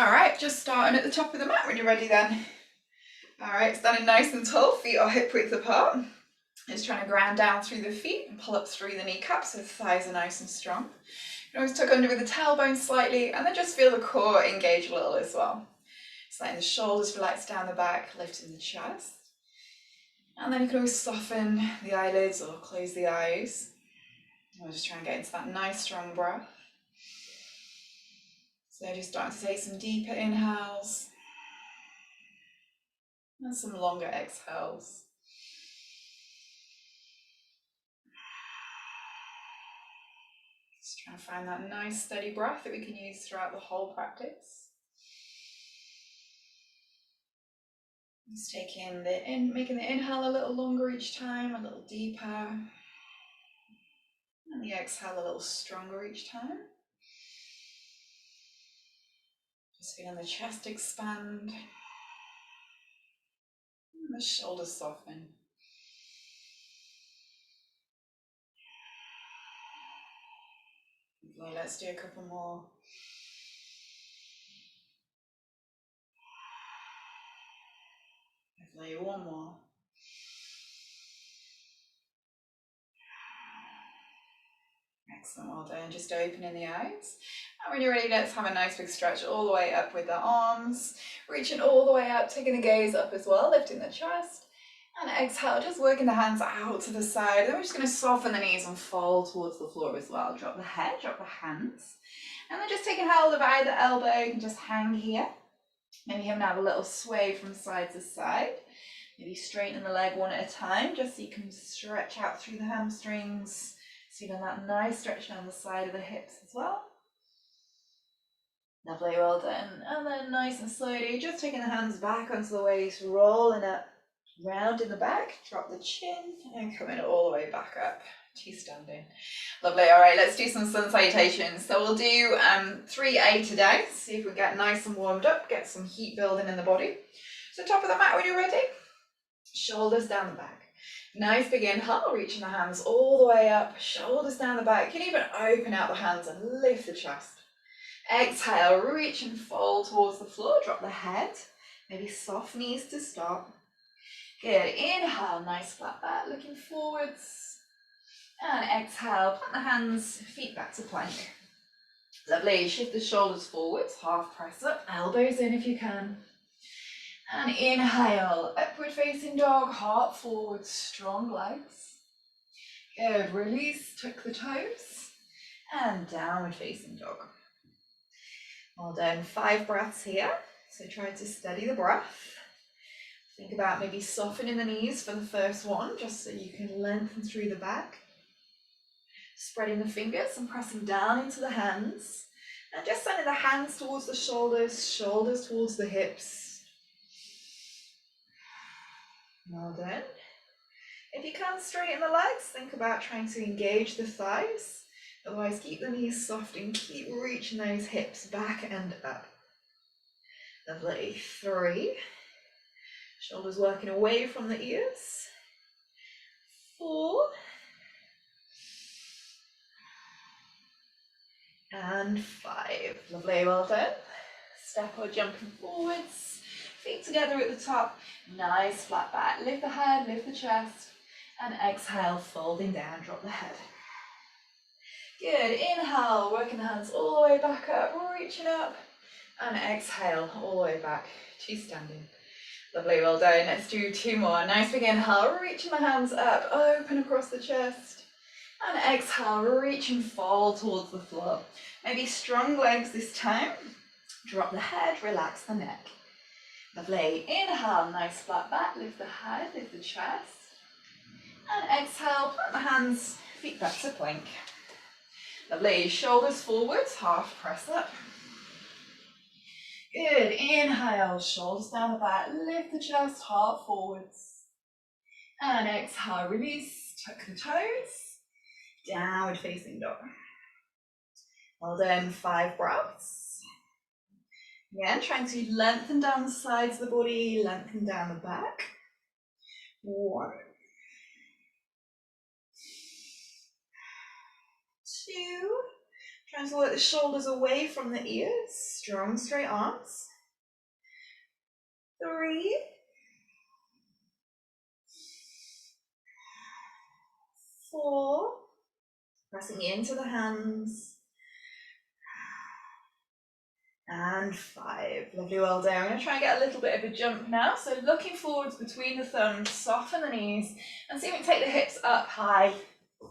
All right, just starting at the top of the mat when you're ready then. All right, standing nice and tall, feet are hip width apart. Just trying to ground down through the feet and pull up through the kneecaps so the thighs are nice and strong. You can always tuck under with the tailbone slightly and then just feel the core engage a little as well. Just letting the shoulders relax down the back, lifting the chest. And then you can always soften the eyelids or close the eyes. We'll just try and get into that nice strong breath. So just starting to take some deeper inhales and some longer exhales. Just trying to find that nice steady breath that we can use throughout the whole practice. Just taking making the inhale a little longer each time, a little deeper. And the exhale a little stronger each time. Just feeling the chest expand. And the shoulders soften. Lovely, let's do a couple more. Lovely, one more. Excellent, well done. Just opening the eyes. And when you're ready, let's have a nice big stretch all the way up with the arms. Reaching all the way up, taking the gaze up as well, lifting the chest. And exhale, just working the hands out to the side. Then we're just going to soften the knees and fall towards the floor as well. Drop the head, drop the hands. And then just taking hold of either elbow, you can just hang here. Maybe even have a little sway from side to side. Maybe straighten the leg one at a time, just so you can stretch out through the hamstrings. Feeling that nice stretch down the side of the hips as well. Lovely, well done. And then nice and slowly, just taking the hands back onto the waist, rolling up, round in the back, drop the chin, and coming all the way back up to standing. Lovely, all right, let's do some sun salutations. So we'll do 3A today, see if we get nice and warmed up, get some heat building in the body. So top of the mat when you're ready, shoulders down the back. Nice big inhale, reaching the hands all the way up, shoulders down the back. You can even open out the hands and lift the chest. Exhale, reach and fold towards the floor, drop the head. Maybe soft knees to start. Good, inhale, nice flat back, looking forwards. And exhale, plant the hands, feet back to plank. Lovely, shift the shoulders forwards, half press up, elbows in if you can. And inhale, upward facing dog, heart forward, strong legs. Good, release, tuck the toes. And downward facing dog. Well done, 5 breaths here. So try to steady the breath. Think about maybe softening the knees for the first one, just so you can lengthen through the back. Spreading the fingers and pressing down into the hands. And just sending the hands towards the shoulders, shoulders towards the hips. Well done. If you can't straighten the legs, think about trying to engage the thighs. Otherwise, keep the knees soft and keep reaching those hips back and up. Lovely. 3. Shoulders working away from the ears. 4. And 5. Lovely, well done. Step or jumping forwards. Feet together at the top. Nice flat back. Lift the head, lift the chest. And exhale, folding down, drop the head. Good, inhale, working the hands all the way back up, reaching up. And exhale, all the way back to standing. Lovely, well done. Let's do 2 more. Nice big inhale, reaching the hands up, open across the chest. And exhale, reach and fold towards the floor. Maybe strong legs this time. Drop the head, relax the neck. Lovely, inhale, nice flat back, lift the head, lift the chest. And exhale, plant the hands, feet back to plank. Lovely, shoulders forwards, half press up. Good, inhale, shoulders down the back, lift the chest, heart forwards. And exhale, release, tuck the toes, downward facing dog. Well done, 5 breaths. Again, trying to lengthen down the sides of the body, lengthen down the back. 1. 2. Trying to work the shoulders away from the ears. Strong, straight arms. 3, 4. Pressing into the hands. And 5. Lovely, well done. I'm going to try and get a little bit of a jump now. So looking forwards between the thumbs, soften the knees, and see if we can take the hips up high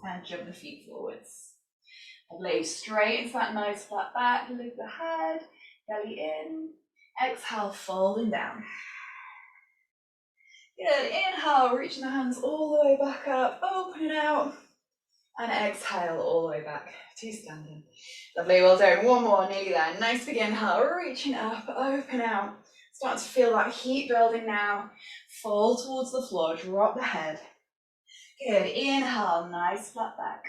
and jump the feet forwards. Lovely, straight into that nice flat back, lift the head, belly in. Exhale, folding down. Good, inhale, reaching the hands all the way back up, opening out. And exhale all the way back to standing. Lovely, well done. One more, nearly there. Nice big inhale, reaching up, open out. Start to feel that heat building now. Fall towards the floor, drop the head. Good, inhale, nice flat back.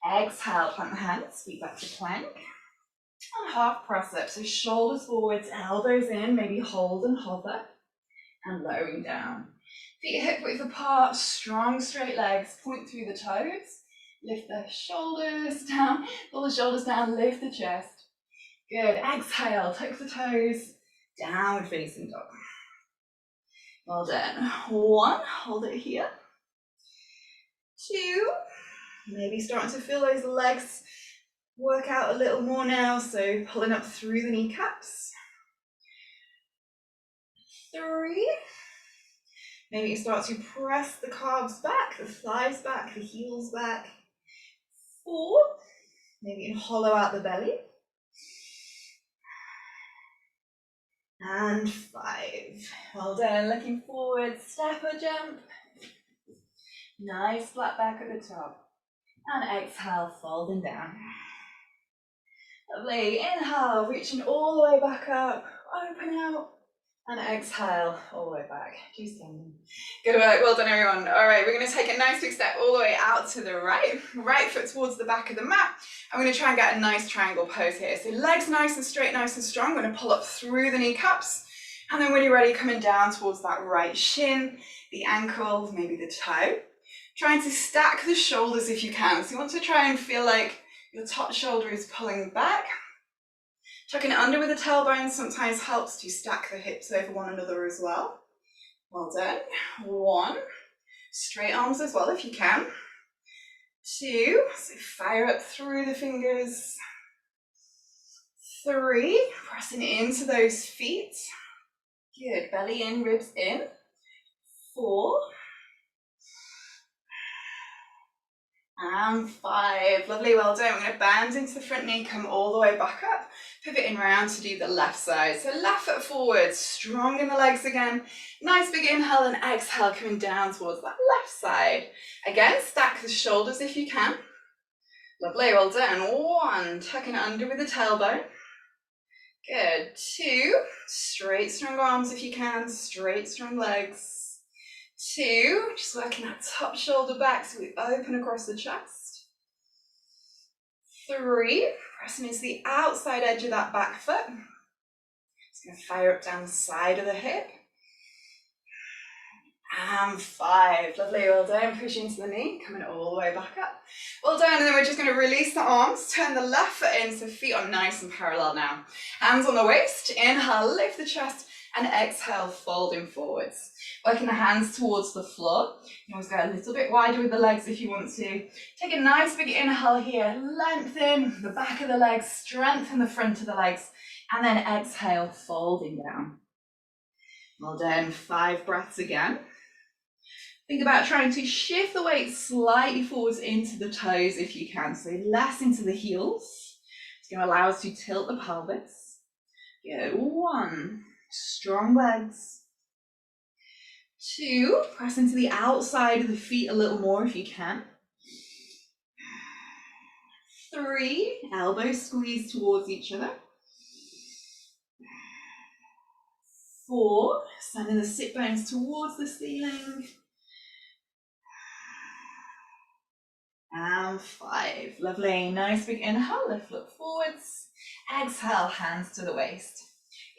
Exhale, plant the hands, feet back to plank. And half press up, so shoulders forwards, elbows in, maybe hold and hover. And lowering down. Feet hip width apart, strong straight legs, point through the toes. Lift the shoulders down, pull the shoulders down, lift the chest. Good, exhale, tuck the toes, downward facing dog. Well done. 1, hold it here. 2, maybe starting to feel those legs work out a little more now, so pulling up through the kneecaps. 3, maybe you start to press the calves back, the thighs back, the heels back. 4, maybe you can hollow out the belly. And 5, well done, looking forward, step or jump. Nice flat back at the top. And exhale, folding down. Lovely, inhale, reaching all the way back up, open out. And exhale, all the way back to standing. Good work, well done everyone. All right, we're going to take a nice big step all the way out to the right. Right foot towards the back of the mat. I'm going to try and get a nice triangle pose here. So legs nice and straight, nice and strong. I'm going to pull up through the kneecaps. And then when you're ready, coming down towards that right shin, the ankle, maybe the toe. Trying to stack the shoulders if you can. So you want to try and feel like your top shoulder is pulling back. Tucking it under with the tailbone sometimes helps to stack the hips over one another as well. Well done. 1, straight arms as well if you can. 2, so fire up through the fingers. 3, pressing into those feet. Good, belly in, ribs in. 4. And 5, lovely, well done. We're going to bend into the front knee, come all the way back up, pivoting around to do the left side. So left foot forward, strong in the legs again. Nice big inhale and exhale, coming down towards that left side. Again, stack the shoulders if you can. Lovely, well done. 1, tucking it under with the tailbone. Good. 2, straight strong arms if you can, straight strong legs. 2, just working that top shoulder back so we open across the chest. 3, pressing into the outside edge of that back foot. Just going to fire up down the side of the hip. And 5, lovely, well done. Push into the knee, coming all the way back up. Well done, and then we're just going to release the arms, turn the left foot in, so feet are nice and parallel now. Hands on the waist, inhale, lift the chest, and exhale, folding forwards. Working the hands towards the floor. You can always go a little bit wider with the legs if you want to. Take a nice big inhale here, lengthen the back of the legs, strengthen the front of the legs, and then exhale, folding down. Well done, 5 breaths again. Think about trying to shift the weight slightly forwards into the toes if you can, so less into the heels. It's going to allow us to tilt the pelvis. Good, 1, strong legs. 2, press into the outside of the feet a little more if you can. 3, elbows squeeze towards each other. 4, sending the sit bones towards the ceiling. And 5, lovely, nice big inhale, lift, look forwards. Exhale, hands to the waist.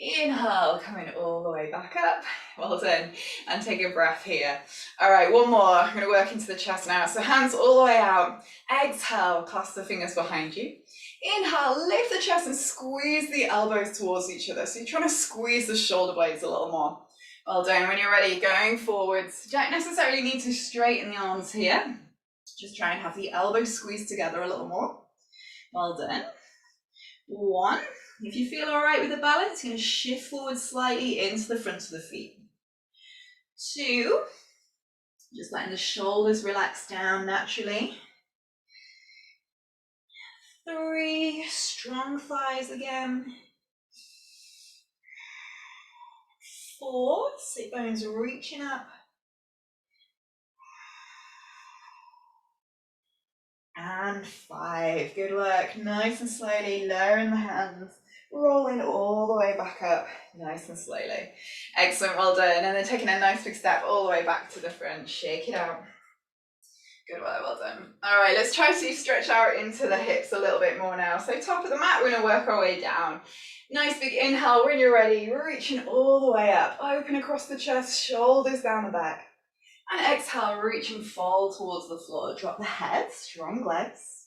Inhale, coming all the way back up. Well done. And take a breath here. All right, one more. I'm going to work into the chest now. So hands all the way out. Exhale, clasp the fingers behind you. Inhale, lift the chest and squeeze the elbows towards each other. So you're trying to squeeze the shoulder blades a little more. Well done. When you're ready, going forwards. You don't necessarily need to straighten the arms here. Just try and have the elbows squeezed together a little more. Well done. 1. If you feel all right with the balance, you're going to shift forward slightly into the front of the feet. 2. Just letting the shoulders relax down naturally. 3. Strong thighs again. 4. Sit bones reaching up. And 5. Good work. Nice and slowly, lowering the hands, rolling all the way back up, nice and slowly. Excellent, well done. And then taking a nice big step all the way back to the front. Shake it out. Good work, well done. All right, let's try to stretch out into the hips a little bit more now. So top of the mat, we're gonna work our way down. Nice big inhale when you're ready, reaching all the way up. Open across the chest, shoulders down the back. And exhale, reach and fall towards the floor. Drop the head, strong legs.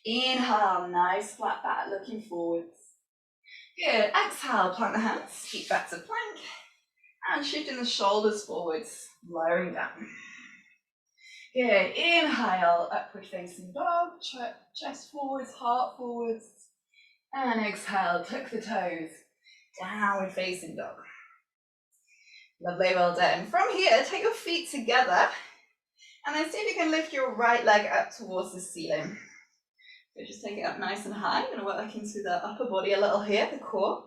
Inhale, nice flat back, looking forwards. Good, exhale, plant the hands, feet back to plank. And shifting the shoulders forwards, lowering down. Good, inhale, upward facing dog, chest forwards, heart forwards. And exhale, tuck the toes, downward facing dog. Lovely, well done. From here, take your feet together and then see if you can lift your right leg up towards the ceiling. So just take it up nice and high. I'm going to work into the upper body a little here, the core.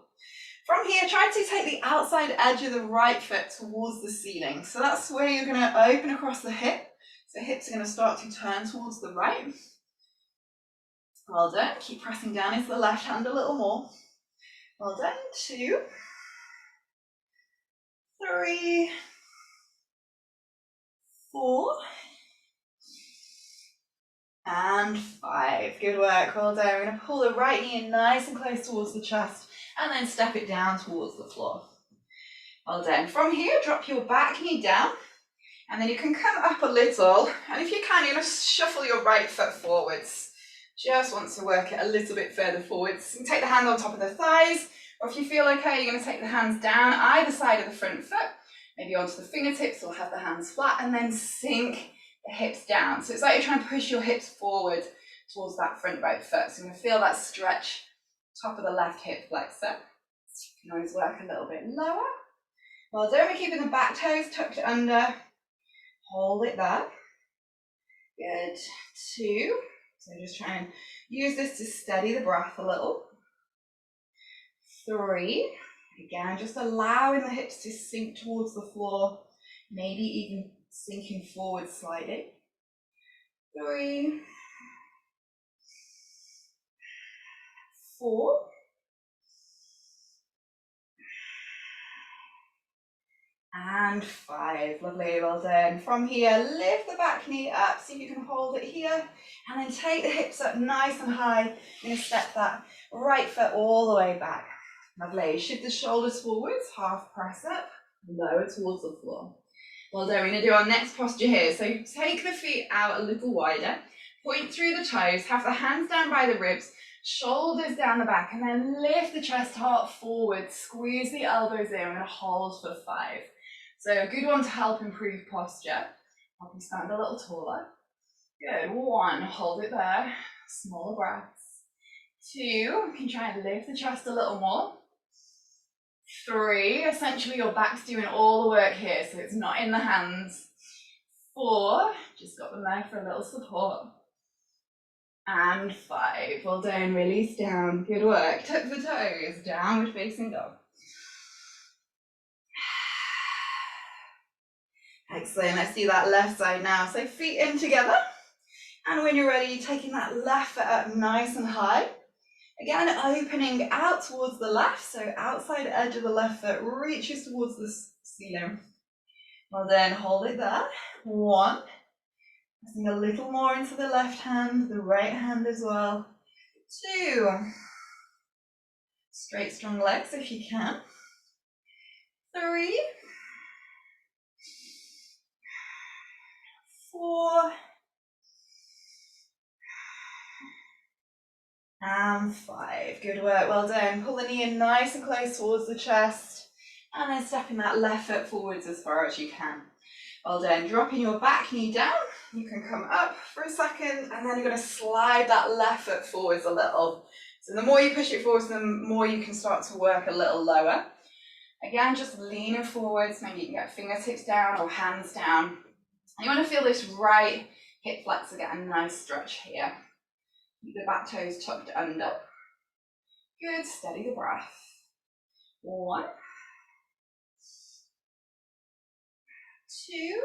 From here, try to take the outside edge of the right foot towards the ceiling. So that's where you're going to open across the hip. So hips are going to start to turn towards the right. Well done. Keep pressing down into the left hand a little more. Well done. 2, 3, 4, and 5. Good work, well done. We're going to pull the right knee in nice and close towards the chest and then step it down towards the floor. Well done. From here, drop your back knee down and then you can come up a little, and if you can, you're going to shuffle your right foot forwards. Just want to work it a little bit further forwards. You can take the hand on top of the thighs, or if you feel okay, you're going to take the hands down either side of the front foot, maybe onto the fingertips, or have the hands flat, and then sink the hips down. So it's like you're trying to push your hips forward towards that front right foot. So you're going to feel that stretch, top of the left hip flexor. You can always work a little bit lower. Well done, we're keeping the back toes tucked under. Hold it there. Good. 2. So just try and use this to steady the breath a little. 3. Again, just allowing the hips to sink towards the floor, maybe even sinking forward slightly. 3, 4, and 5. Lovely, well done. From here, lift the back knee up, see if you can hold it here, and then take the hips up nice and high. You're going to step that right foot all the way back. Lovely, shift the shoulders forwards, half press up, lower towards the floor. Well done, we're going to do our next posture here. So take the feet out a little wider, point through the toes, have the hands down by the ribs, shoulders down the back, and then lift the chest, heart forward, squeeze the elbows in. We're going to hold for 5. So a good one to help improve posture. Help you stand a little taller. Good, 1, hold it there, smaller breaths. 2, you can try and lift the chest a little more. 3, essentially your back's doing all the work here, so it's not in the hands. 4, just got them there for a little support. And 5, well done, release down, good work. Tuck the toes, downward facing dog. Excellent, let's do that left side now. So feet in together, and when you're ready, taking that left foot up nice and high. Again, opening out towards the left, so outside edge of the left foot reaches towards the ceiling. Well then, hold it there. 1, pressing a little more into the left hand, the right hand as well. 2, straight strong legs if you can. 3, 4, And 5, good work, well done. Pull the knee in nice and close towards the chest, and then stepping that left foot forwards as far as you can. Well done, dropping your back knee down, you can come up for a second, and then you're going to slide that left foot forwards a little. So the more you push it forwards, the more you can start to work a little lower. Again, just leaning forwards, maybe you can get fingertips down or hands down. And you want to feel this right hip flexor get a nice stretch here. Keep the back toes tucked under. Good, steady the breath. 1, 2,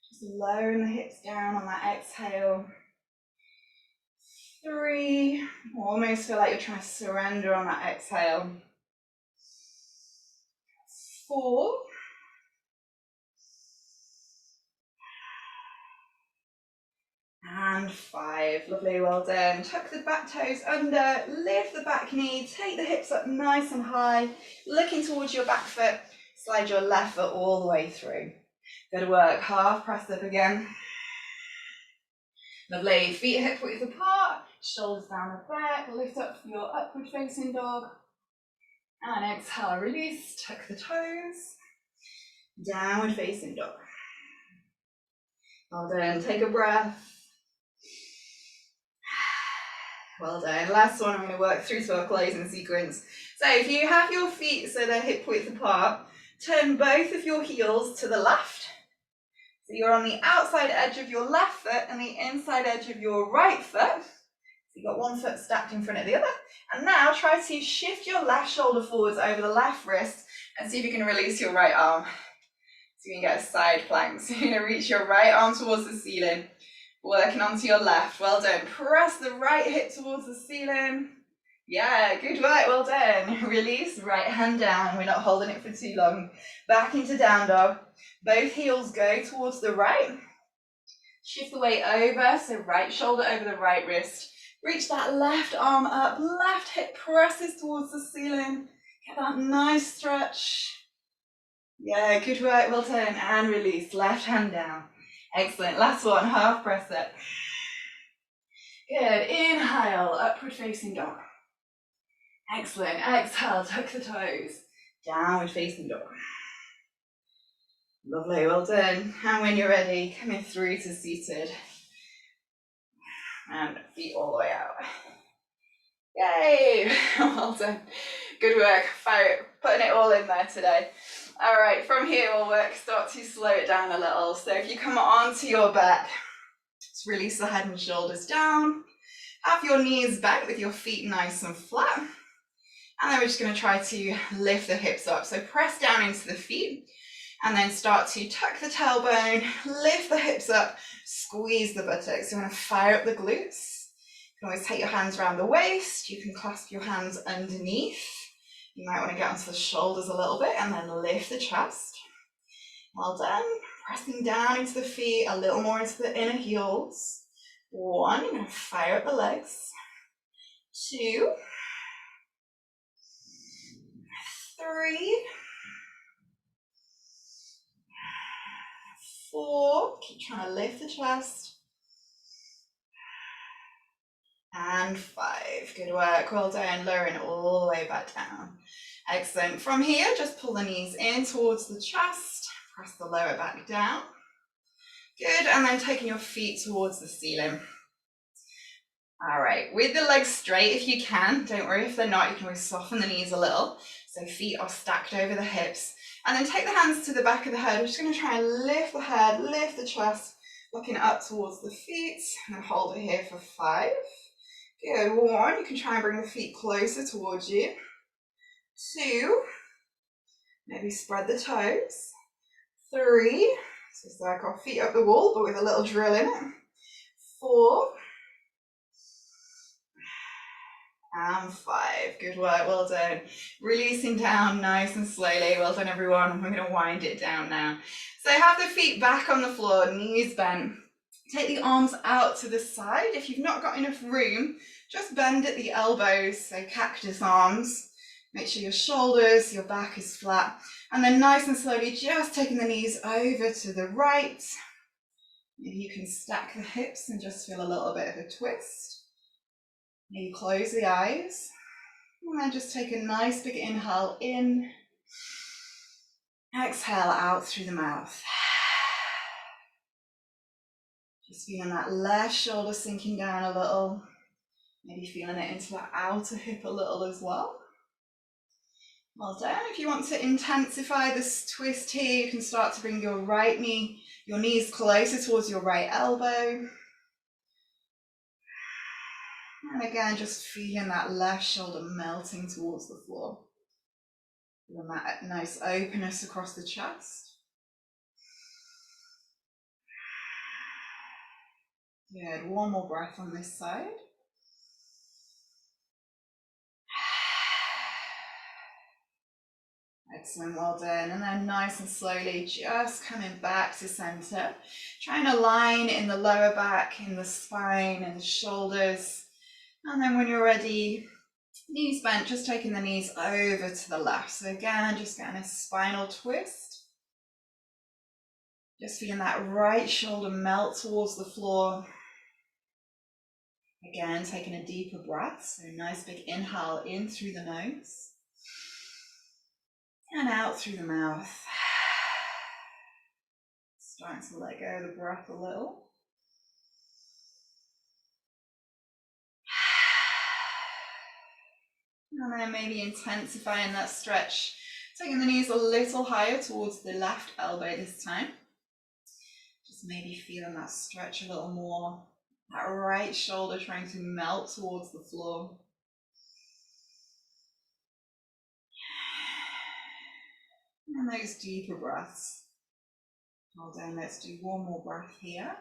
just lowering the hips down on that exhale. 3, almost feel like you're trying to surrender on that exhale. 4, and 5, lovely, well done. Tuck the back toes under, lift the back knee, take the hips up nice and high, looking towards your back foot, slide your left foot all the way through. Good work, half press up again. Lovely, feet hip width apart, shoulders down the back, lift up for your upward facing dog. And exhale, release, tuck the toes, downward facing dog. Well done, take a breath. Well done, last one I'm going to work through to our closing sequence. So if you have your feet so they're hip width apart, turn both of your heels to the left. So you're on the outside edge of your left foot and the inside edge of your right foot. So you've got one foot stacked in front of the other. And now try to shift your left shoulder forwards over the left wrist and see if you can release your right arm. So you can get a side plank. So you're going to reach your right arm towards the ceiling, working onto your left. Well done. Press the right hip towards the ceiling. Yeah, good work, well done. Release, right hand down. We're not holding it for too long. Back into down dog. Both heels go towards the right. Shift the weight over, so right shoulder over the right wrist. Reach that left arm up, left hip presses towards the ceiling. Get that nice stretch. Yeah, good work, well done. And release, left hand down. Excellent, last one, half press it. Good, inhale, upward facing dog. Excellent, exhale, tuck the toes. Downward facing dog. Lovely, well done. And when you're ready, coming through to seated. And feet all the way out. Yay, well done. Good work, putting it all in there today. All right, from here we'll start to slow it down a little. So if you come onto your back, just release the head and shoulders down. Have your knees back with your feet nice and flat. And then we're just going to try to lift the hips up. So press down into the feet and then start to tuck the tailbone, lift the hips up, squeeze the buttocks. So we're going to fire up the glutes. You can always take your hands around the waist. You can clasp your hands underneath. You might want to get onto the shoulders a little bit and then lift the chest. Well done. Pressing down into the feet, a little more into the inner heels. 1, you're going to fire up the legs. 2, 3, 4, keep trying to lift the chest. And 5, good work, well done, lowering it all the way back down. Excellent, from here, just pull the knees in towards the chest, press the lower back down. Good, and then taking your feet towards the ceiling. All right, with the legs straight if you can, don't worry if they're not, you can always soften the knees a little. So feet are stacked over the hips. And then take the hands to the back of the head. We're just going to try and lift the head, lift the chest, looking up towards the feet, and then hold it here for 5. Good, 1, you can try and bring the feet closer towards you. 2, maybe spread the toes. 3, so it's like our feet up the wall, but with a little drill in it. 4, and 5, good work, well done. Releasing down nice and slowly, well done everyone. We're going to wind it down now. So have the feet back on the floor, knees bent. Take the arms out to the side. If you've not got enough room, just bend at the elbows, so cactus arms. Make sure your shoulders, your back is flat. And then nice and slowly, just taking the knees over to the right. Maybe you can stack the hips and just feel a little bit of a twist. Maybe close the eyes. And then just take a nice big inhale in. Exhale out through the mouth. Just feeling that left shoulder sinking down a little. Maybe feeling it into that outer hip a little as well. Well done. If you want to intensify this twist here, you can start to bring your right knee, your knees closer towards your right elbow. And again, just feeling that left shoulder melting towards the floor. Feeling that nice openness across the chest. Good. One more breath on this side. Excellent, well done. And then nice and slowly, just coming back to center. Trying to align in the lower back, in the spine and the shoulders. And then when you're ready, knees bent, just taking the knees over to the left. So again, just getting a spinal twist. Just feeling that right shoulder melt towards the floor. Again, taking a deeper breath. So nice big inhale in through the nose. And out through the mouth. Starting to let go of the breath a little. And then maybe intensifying that stretch. Taking the knees a little higher towards the left elbow this time. Just maybe feeling that stretch a little more. That right shoulder trying to melt towards the floor. And those deeper breaths. Well done, let's do one more breath here.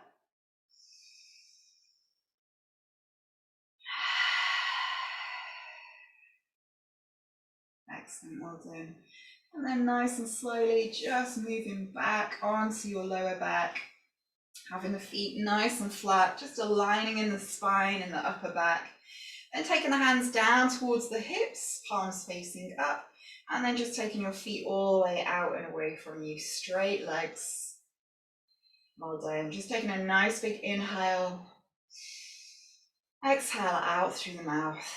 Excellent, well done. And then nice and slowly, just moving back onto your lower back. Having the feet nice and flat, just aligning in the spine and the upper back. Then taking the hands down towards the hips, palms facing up. And then just taking your feet all the way out and away from you, straight legs. Well done. Just taking a nice big inhale. Exhale out through the mouth.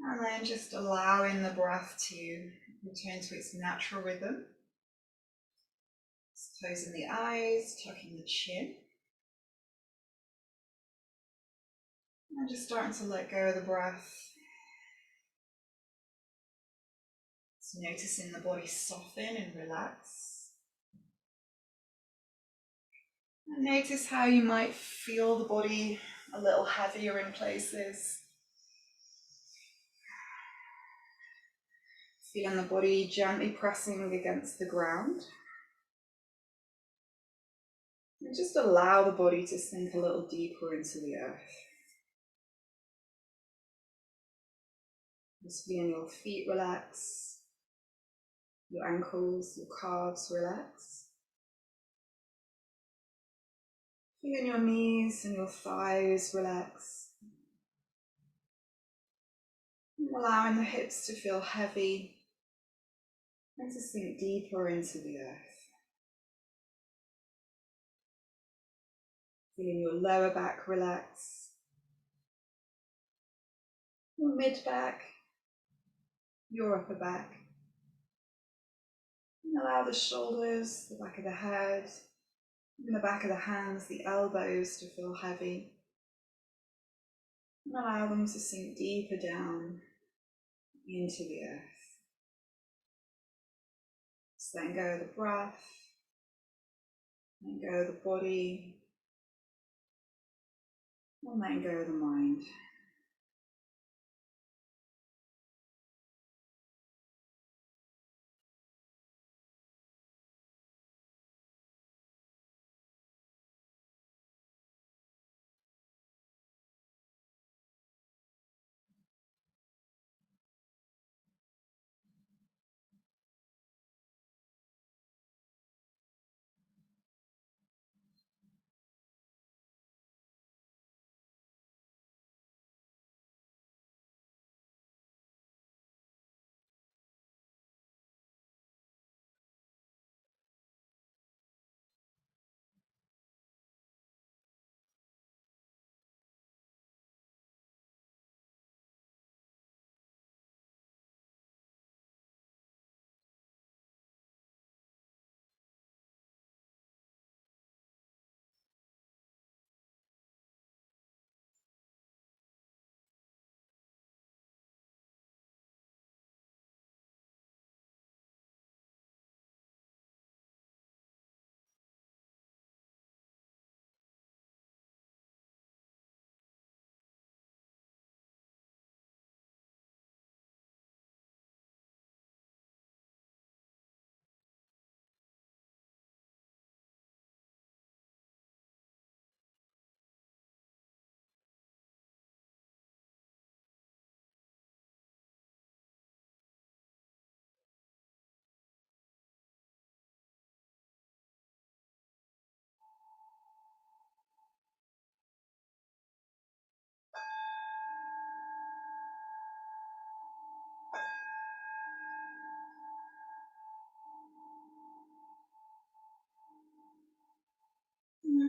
And then just allowing the breath to return to its natural rhythm. Just closing the eyes, tucking the chin. And just starting to let go of the breath. Just noticing the body soften and relax. And notice how you might feel the body a little heavier in places. Feeling the body gently pressing against the ground. And just allow the body to sink a little deeper into the earth. Just feeling your feet relax, your ankles, your calves relax. Feeling your knees and your thighs relax. And allowing the hips to feel heavy and to sink deeper into the earth. Feeling your lower back relax, your mid back, your upper back. And allow the shoulders, the back of the head, even the back of the hands, the elbows to feel heavy. And allow them to sink deeper down into the earth. Just letting go of the breath, letting go of the body, and letting go of the mind.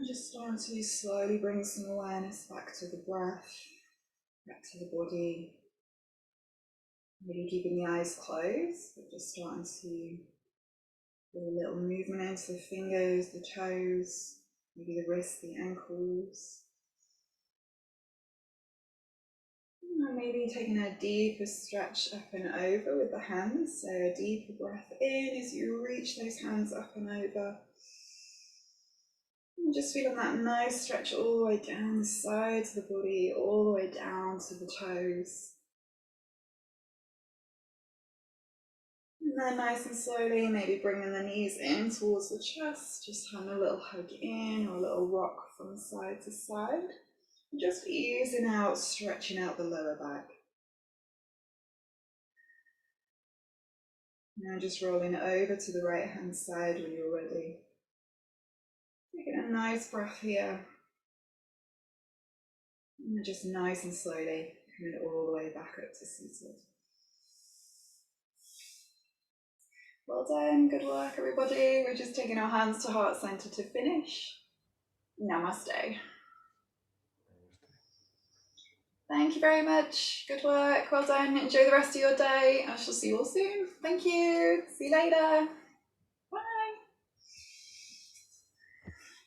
And just start to slowly bring some awareness back to the breath, back to the body. Maybe keeping the eyes closed, but just starting to do a little movement into the fingers, the toes, maybe the wrists, the ankles. And maybe taking a deeper stretch up and over with the hands. So a deeper breath in as you reach those hands up and over. And just feeling that nice stretch all the way down the sides of the body, all the way down to the toes. And then nice and slowly, maybe bringing the knees in towards the chest, just having a little hug in or a little rock from side to side. And just easing out, stretching out the lower back. Now just rolling over to the right hand side when you're ready. Taking a nice breath here. And just nice and slowly coming all the way back up to seated. Well done, good work everybody. We're just taking our hands to heart center to finish. Namaste. Thank you very much. Good work, well done. Enjoy the rest of your day. I shall see you all soon. Thank you. See you later.